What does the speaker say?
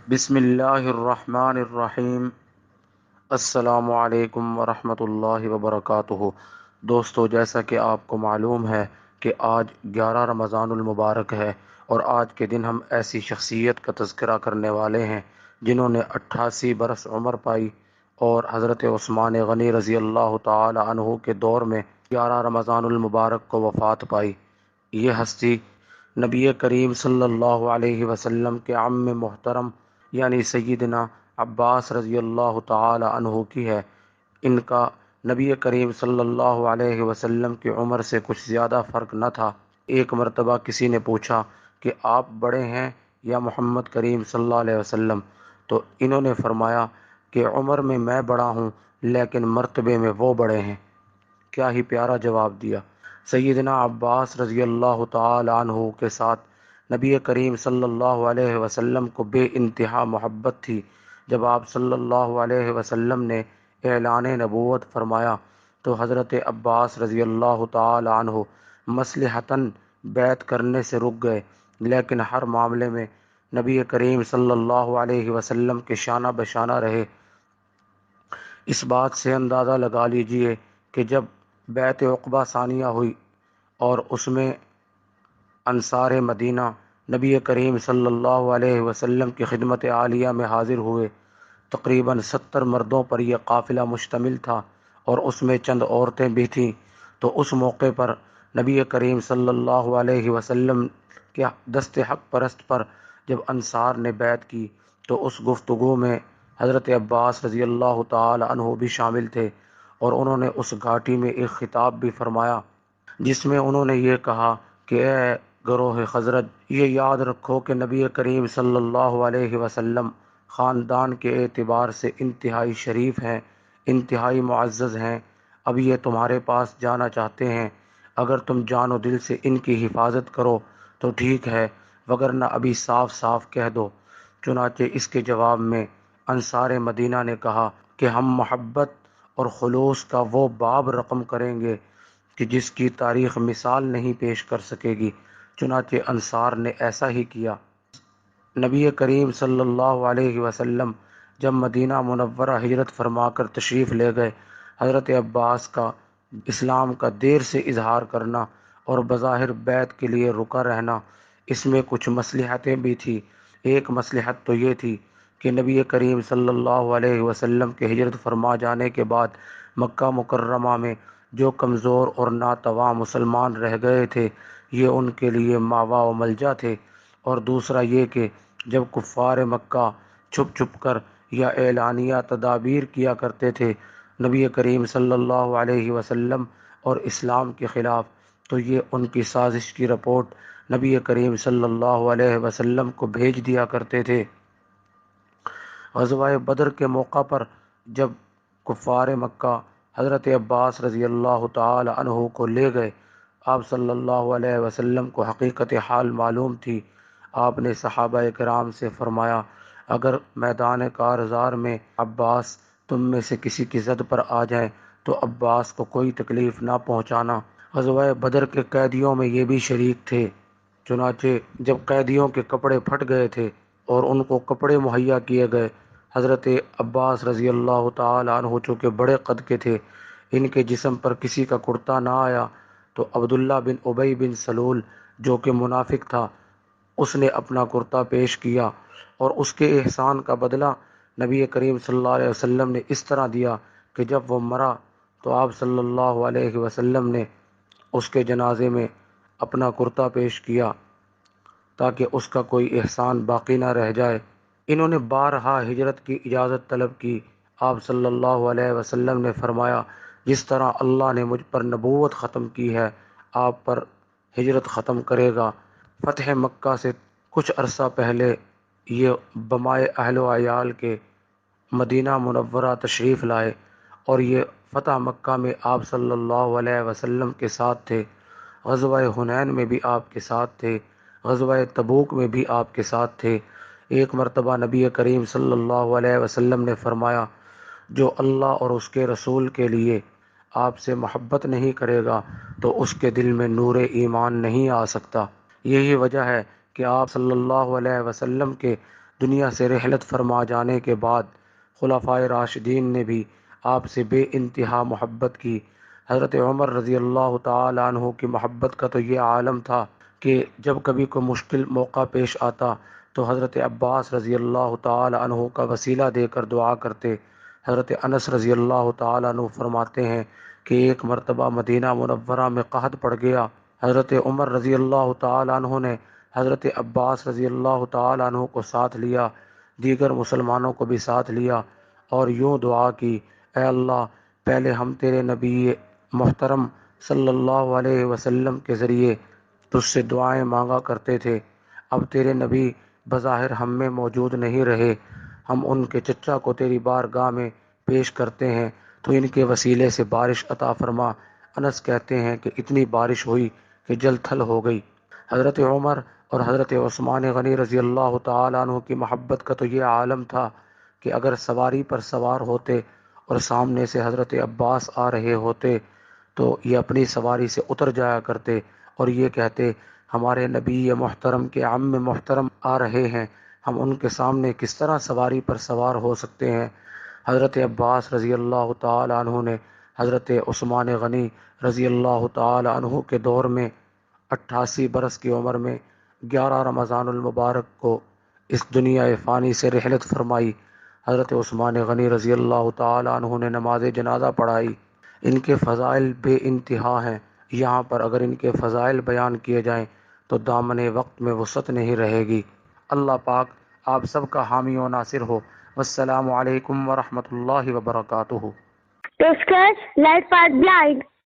بسم اللہ الرحمن الرحیم۔ السلام علیکم ورحمۃ اللہ وبرکاتہ۔ دوستو، جیسا کہ آپ کو معلوم ہے کہ آج 11 رمضان المبارک ہے، اور آج کے دن ہم ایسی شخصیت کا تذکرہ کرنے والے ہیں جنہوں نے 88 برس عمر پائی اور حضرت عثمان غنی رضی اللہ تعالی عنہ کے دور میں 11 رمضان المبارک کو وفات پائی۔ یہ ہستی نبی کریم صلی اللہ علیہ وسلم کے عم محترم یعنی سیدنا عباس رضی اللہ تعالی عنہ کی ہے۔ ان کا نبی کریم صلی اللہ علیہ وسلم کی عمر سے کچھ زیادہ فرق نہ تھا۔ ایک مرتبہ کسی نے پوچھا کہ آپ بڑے ہیں یا محمد کریم صلی اللہ علیہ وسلم؟ تو انہوں نے فرمایا کہ عمر میں میں بڑا ہوں لیکن مرتبے میں وہ بڑے ہیں۔ کیا ہی پیارا جواب دیا۔ سیدنا عباس رضی اللہ تعالی عنہ کے ساتھ نبی کریم صلی اللہ علیہ وسلم کو بے انتہا محبت تھی۔ جب آپ صلی اللہ علیہ وسلم نے اعلان نبوت فرمایا تو حضرت عباس رضی اللہ تعالی عنہ مصلحتاً بیعت کرنے سے رک گئے، لیکن ہر معاملے میں نبی کریم صلی اللہ علیہ وسلم کے شانہ بشانہ رہے۔ اس بات سے اندازہ لگا لیجئے کہ جب بیعت عقبہ ثانیہ ہوئی اور اس میں انصار مدینہ نبی کریم صلی اللہ علیہ وسلم کی خدمت عالیہ میں حاضر ہوئے، تقریباً 70 مردوں پر یہ قافلہ مشتمل تھا اور اس میں چند عورتیں بھی تھیں۔ تو اس موقع پر نبی کریم صلی اللہ علیہ وسلم کے دست حق پرست پر جب انصار نے بیعت کی تو اس گفتگو میں حضرت عباس رضی اللہ تعالی عنہ بھی شامل تھے، اور انہوں نے اس گھاٹی میں ایک خطاب بھی فرمایا جس میں انہوں نے یہ کہا کہ اے گروہ خزرج، یہ یاد رکھو کہ نبی کریم صلی اللہ علیہ وسلم خاندان کے اعتبار سے انتہائی شریف ہیں، انتہائی معزز ہیں۔ اب یہ تمہارے پاس جانا چاہتے ہیں، اگر تم جان و دل سے ان کی حفاظت کرو تو ٹھیک ہے، وگرنہ ابھی صاف صاف کہہ دو۔ چنانچہ اس کے جواب میں انصار مدینہ نے کہا کہ ہم محبت اور خلوص کا وہ باب رقم کریں گے کہ جس کی تاریخ مثال نہیں پیش کر سکے گی۔ چنانچہ انصار نے ایسا ہی کیا۔ نبی کریم صلی اللہ علیہ وسلم جب مدینہ منورہ ہجرت فرما کر تشریف لے گئے، حضرت عباس کا اسلام کا دیر سے اظہار کرنا اور بظاہر بیعت کے لیے رکا رہنا، اس میں کچھ مصلحتیں بھی تھیں۔ ایک مصلحت تو یہ تھی کہ نبی کریم صلی اللہ علیہ وسلم کے ہجرت فرما جانے کے بعد مکہ مکرمہ میں جو کمزور اور ناتواں مسلمان رہ گئے تھے، یہ ان کے لیے ماوا و ملجا تھے۔ اور دوسرا یہ کہ جب کفار مکہ چھپ چھپ کر یا اعلانیہ تدابیر کیا کرتے تھے نبی کریم صلی اللہ علیہ وسلم اور اسلام کے خلاف، تو یہ ان کی سازش کی رپورٹ نبی کریم صلی اللہ علیہ وسلم کو بھیج دیا کرتے تھے۔ غزوہ بدر کے موقع پر جب کفار مکہ حضرت عباس رضی اللہ تعالی عنہ کو لے گئے، آپ صلی اللہ علیہ وسلم کو حقیقت حال معلوم تھی۔ آپ نے صحابہ کرام سے فرمایا، اگر میدان کارزار میں عباس تم میں سے کسی کی زد پر آ جائیں تو عباس کو کوئی تکلیف نہ پہنچانا۔ غزوہ بدر کے قیدیوں میں یہ بھی شریک تھے۔ چنانچہ جب قیدیوں کے کپڑے پھٹ گئے تھے اور ان کو کپڑے مہیا کیے گئے، حضرت عباس رضی اللہ تعالی عنہ چونکہ بڑے قد کے تھے، ان کے جسم پر کسی کا کرتا نہ آیا تو عبداللہ بن ابی بن سلول جو کہ منافق تھا، اس نے اپنا کرتا پیش کیا، اور اس کے احسان کا بدلہ نبی کریم صلی اللہ علیہ وسلم نے اس طرح دیا کہ جب وہ مرا تو آپ صلی اللہ علیہ وسلم نے اس کے جنازے میں اپنا کرتا پیش کیا تاکہ اس کا کوئی احسان باقی نہ رہ جائے۔ انہوں نے بارہا ہجرت کی اجازت طلب کی۔ آپ صلی اللہ علیہ وسلم نے فرمایا، جس طرح اللہ نے مجھ پر نبوت ختم کی ہے، آپ پر ہجرت ختم کرے گا۔ فتح مکہ سے کچھ عرصہ پہلے یہ بمائے اہل و عیال کے مدینہ منورہ تشریف لائے، اور یہ فتح مکہ میں آپ صلی اللہ علیہ وسلم کے ساتھ تھے، غزوہ حنین میں بھی آپ کے ساتھ تھے، غزوہ تبوک میں بھی آپ کے ساتھ تھے۔ ایک مرتبہ نبی کریم صلی اللہ علیہ وسلم نے فرمایا، جو اللہ اور اس کے رسول کے لیے آپ سے محبت نہیں کرے گا تو اس کے دل میں نور ایمان نہیں آ سکتا۔ یہی وجہ ہے کہ آپ صلی اللہ علیہ وسلم کے دنیا سے رحلت فرما جانے کے بعد خلفائے راشدین نے بھی آپ سے بے انتہا محبت کی۔ حضرت عمر رضی اللہ تعالی عنہ کی محبت کا تو یہ عالم تھا کہ جب کبھی کوئی مشکل موقع پیش آتا تو حضرت عباس رضی اللہ تعالی عنہ کا وسیلہ دے کر دعا کرتے۔ حضرت انس رضی اللہ تعالی عنہ فرماتے ہیں کہ ایک مرتبہ مدینہ منورہ میں قحط پڑ گیا۔ حضرت عمر رضی اللہ تعالی عنہ نے حضرت عباس رضی اللہ تعالی عنہ کو ساتھ لیا، دیگر مسلمانوں کو بھی ساتھ لیا اور یوں دعا کی، اے اللہ، پہلے ہم تیرے نبی محترم صلی اللہ علیہ وسلم کے ذریعے تجھ سے دعائیں مانگا کرتے تھے، اب تیرے نبی بظاہر ہم میں موجود نہیں رہے، ہم ان کے چچا کو تیری بارگاہ میں پیش کرتے ہیں، تو ان کے وسیلے سے بارش عطا فرما۔ انس کہتے ہیں کہ اتنی بارش ہوئی کہ جل تھل ہو گئی۔ حضرت عمر اور حضرت عثمان غنی رضی اللہ تعالیٰ عنہ کی محبت کا تو یہ عالم تھا کہ اگر سواری پر سوار ہوتے اور سامنے سے حضرت عباس آ رہے ہوتے تو یہ اپنی سواری سے اتر جایا کرتے اور یہ کہتے، ہمارے نبی محترم کے عم محترم آ رہے ہیں، ہم ان کے سامنے کس طرح سواری پر سوار ہو سکتے ہیں۔ حضرت عباس رضی اللہ تعالی عنہ نے حضرت عثمان غنی رضی اللہ تعالی عنہ کے دور میں 88 برس کی عمر میں 11 رمضان المبارک کو اس دنیا فانی سے رحلت فرمائی۔ حضرت عثمان غنی رضی اللہ تعالی عنہ نے نماز جنازہ پڑھائی۔ ان کے فضائل بے انتہا ہیں، یہاں پر اگر ان کے فضائل بیان کیے جائیں تو دامن وقت میں وسعت نہیں رہے گی۔ اللہ پاک آپ سب کا حامی و ناصر ہو۔ والسلام علیکم ورحمۃ اللہ وبرکاتہ۔ Discuss Light Path Blind.